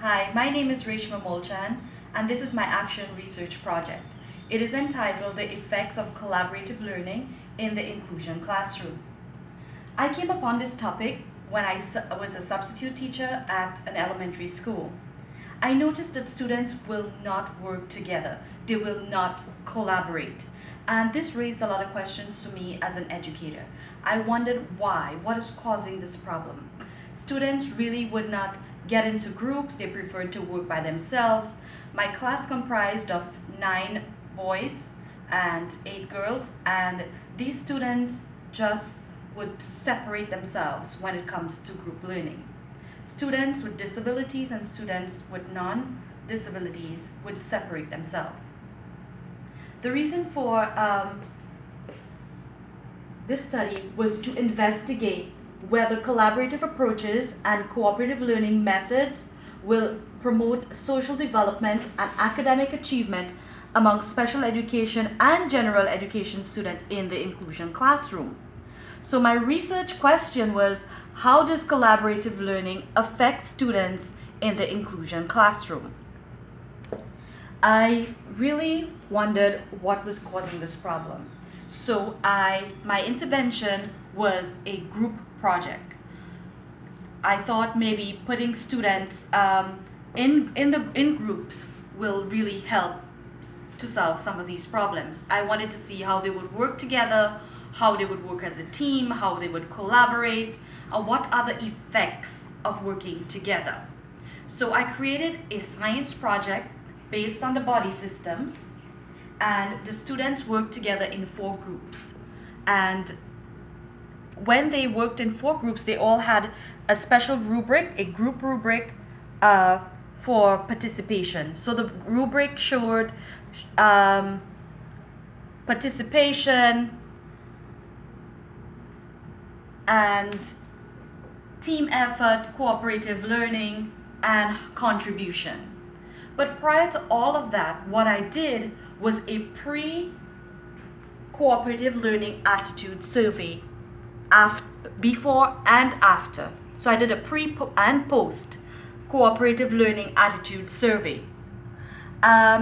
Hi, my name is Reshma Molchan, and this is my action research project. It is entitled The Effects of Collaborative Learning in the Inclusion Classroom. I came upon this topic when I was a substitute teacher at an elementary school. I noticed that students will not work together, they will not collaborate. And this raised a lot of questions to me as an educator. I wondered why, what is causing this problem? Students really would not get into groups, they preferred to work by themselves. My class comprised of 9 boys and 8 girls, and these students just would separate themselves when it comes to group learning. Students with disabilities and students with non-disabilities would separate themselves. The reason for this study was to investigate whether collaborative approaches and cooperative learning methods will promote social development and academic achievement among special education and general education students in the inclusion classroom. So my research question was, how does collaborative learning affect students in the inclusion classroom? I really wondered what was causing this problem. So my intervention was a group project. I thought maybe putting students in groups will really help to solve some of these problems. I wanted to see how they would work together, how they would work as a team, how they would collaborate, and what other effects of working together. So I created a science project based on the body systems, and the students worked together in 4 groups. And when they worked in 4 groups, they all had a special rubric, a group rubric for participation. So the rubric showed participation and team effort, cooperative learning, and contribution. But prior to all of that, what I did was a pre-cooperative learning attitude survey before and after. So I did a pre and post cooperative learning attitude survey.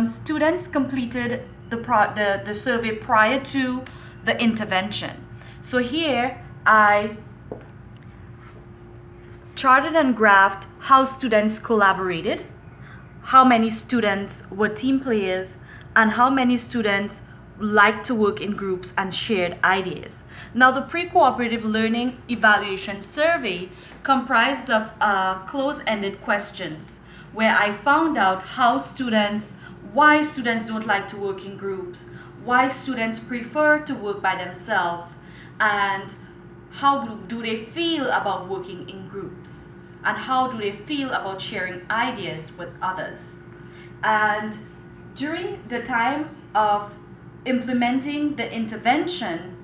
Students completed the survey prior to the intervention. So here I charted and graphed how students collaborated, how many students were team players, and how many students liked to work in groups and shared ideas. Now, the pre-cooperative learning evaluation survey comprised of close-ended questions where I found out why students don't like to work in groups, why students prefer to work by themselves, and how do they feel about working in groups, and how do they feel about sharing ideas with others. And during the time of implementing the intervention,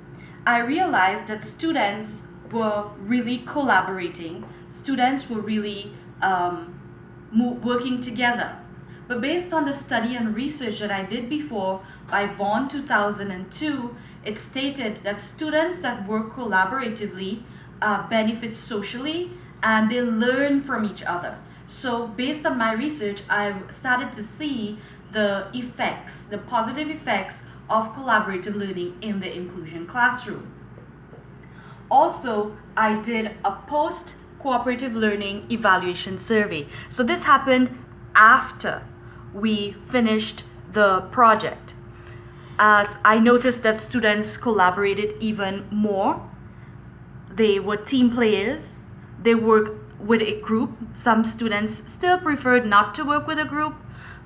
I realized that students were really collaborating. Students were really working together. But based on the study and research that I did before by Vaughan 2002, it stated that students that work collaboratively benefit socially and they learn from each other. So based on my research, I started to see the effects, the positive effects of collaborative learning in the inclusion classroom. Also, I did a post-cooperative learning evaluation survey. So this happened after we finished the project. As I noticed that students collaborated even more. They were team players. They worked with a group. Some students still preferred not to work with a group,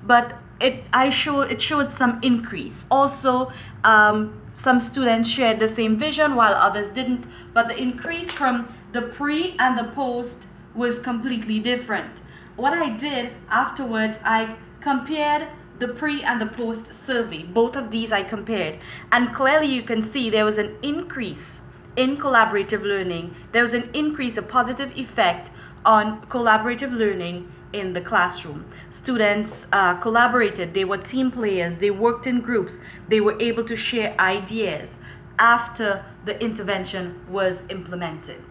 but it showed some increase. Also, some students shared the same vision while others didn't, but the increase from the pre and the post was completely different. What I did afterwards, I compared the pre and the post survey. Both of these I compared, and clearly you can see there was an increase in collaborative learning. There was an increase, a positive effect on collaborative learning in the classroom. Students collaborated, they were team players, they worked in groups, they were able to share ideas after the intervention was implemented.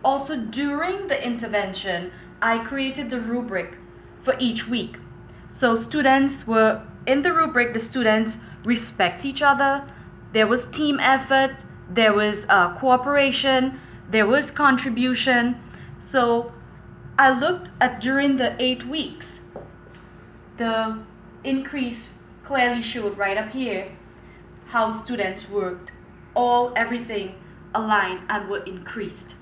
Also, during the intervention, I created the rubric for each week. So students were in the rubric, the students respect each other, there was team effort, there was cooperation, there was contribution. So I looked at during the 8 weeks, the increase clearly showed right up here how students worked, everything aligned and were increased.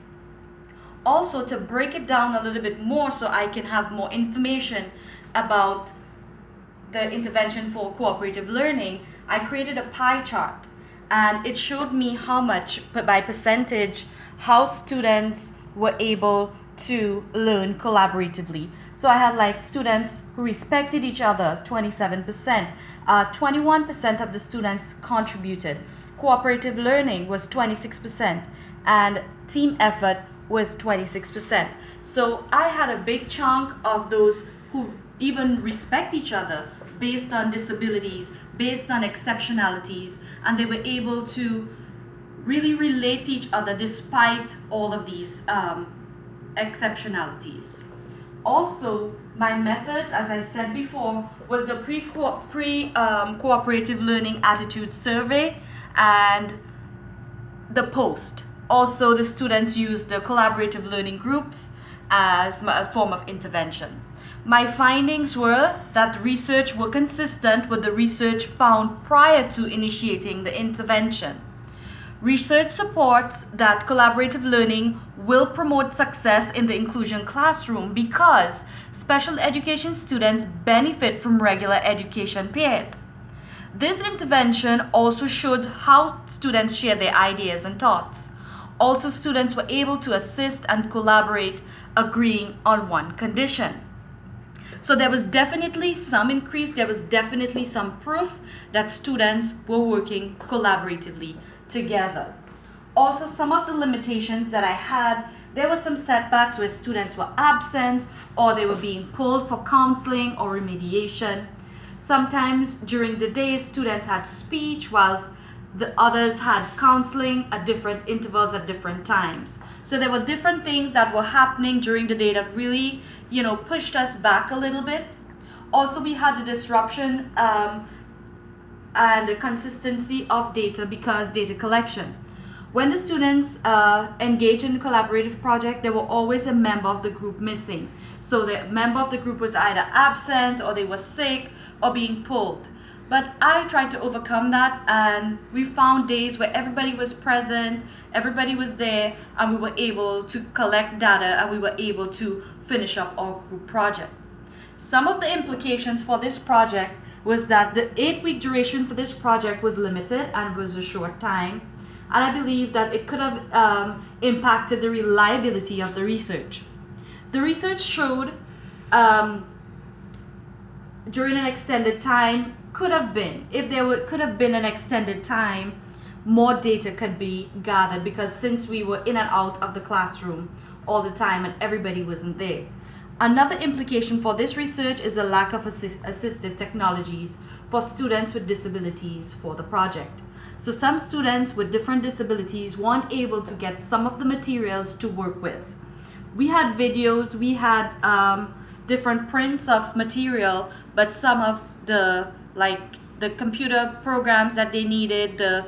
Also, to break it down a little bit more so I can have more information about the intervention for cooperative learning, I created a pie chart, and it showed me how much, by percentage, how students were able to learn collaboratively. So I had like students who respected each other, 27%. 21% of the students contributed. Cooperative learning was 26%, and team effort was 26%. So I had a big chunk of those who even respect each other based on disabilities, based on exceptionalities, and they were able to really relate to each other despite all of these exceptionalities. Also, my methods, as I said before, was the cooperative learning attitude survey and the post. Also, the students used the collaborative learning groups as a form of intervention. My findings were that research were consistent with the research found prior to initiating the intervention. Research supports that collaborative learning will promote success in the inclusion classroom because special education students benefit from regular education peers. This intervention also showed how students share their ideas and thoughts. Also, students were able to assist and collaborate, agreeing on one condition. So there was definitely some increase, there was definitely some proof that students were working collaboratively together. Also, some of the limitations that I had, there were some setbacks where students were absent or they were being pulled for counseling or remediation. Sometimes during the day, students had speech whilst the others had counseling at different intervals at different times. So there were different things that were happening during the day that really, pushed us back a little bit. Also, we had the disruption and the consistency of data because data collection. When the students engaged in the collaborative project, there were always a member of the group missing. So the member of the group was either absent or they were sick or being pulled. But I tried to overcome that, and we found days where everybody was present, everybody was there, and we were able to collect data and we were able to finish up our group project. Some of the implications for this project was that the 8-week duration for this project was limited and was a short time. And I believe that it could have impacted the reliability of the research. The research showed during an extended time, could have been an extended time, more data could be gathered because since we were in and out of the classroom all the time and everybody wasn't there. Another implication for this research is the lack of assistive technologies for students with disabilities for the project. So some students with different disabilities weren't able to get some of the materials to work with. We had videos, we had different prints of material, but some of the computer programs that they needed, the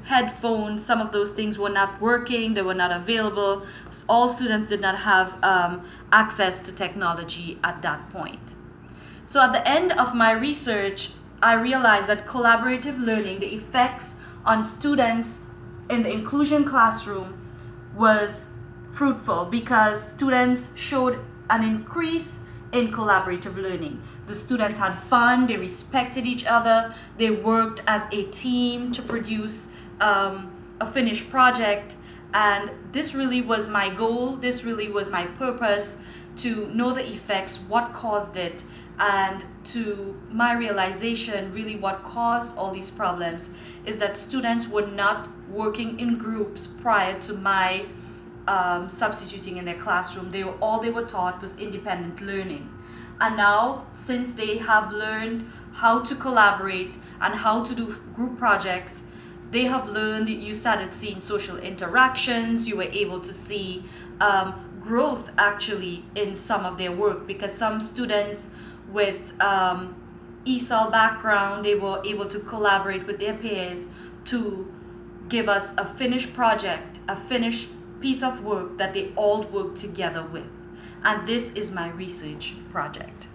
headphones, some of those things were not working, they were not available. All students did not have access to technology at that point. So at the end of my research, I realized that collaborative learning, the effects on students in the inclusion classroom was fruitful because students showed an increase in collaborative learning. The students had fun, they respected each other, they worked as a team to produce a finished project, and this really was my goal, this really was my purpose, to know the effects, what caused it, and to my realization, really what caused all these problems is that students were not working in groups prior to my substituting in their classroom. All they were taught was independent learning. And now, since they have learned how to collaborate and how to do group projects, they have learned, you started seeing social interactions, you were able to see growth actually in some of their work, because some students with ESOL background, they were able to collaborate with their peers to give us a finished project, a finished piece of work that they all work together with. And this is my research project.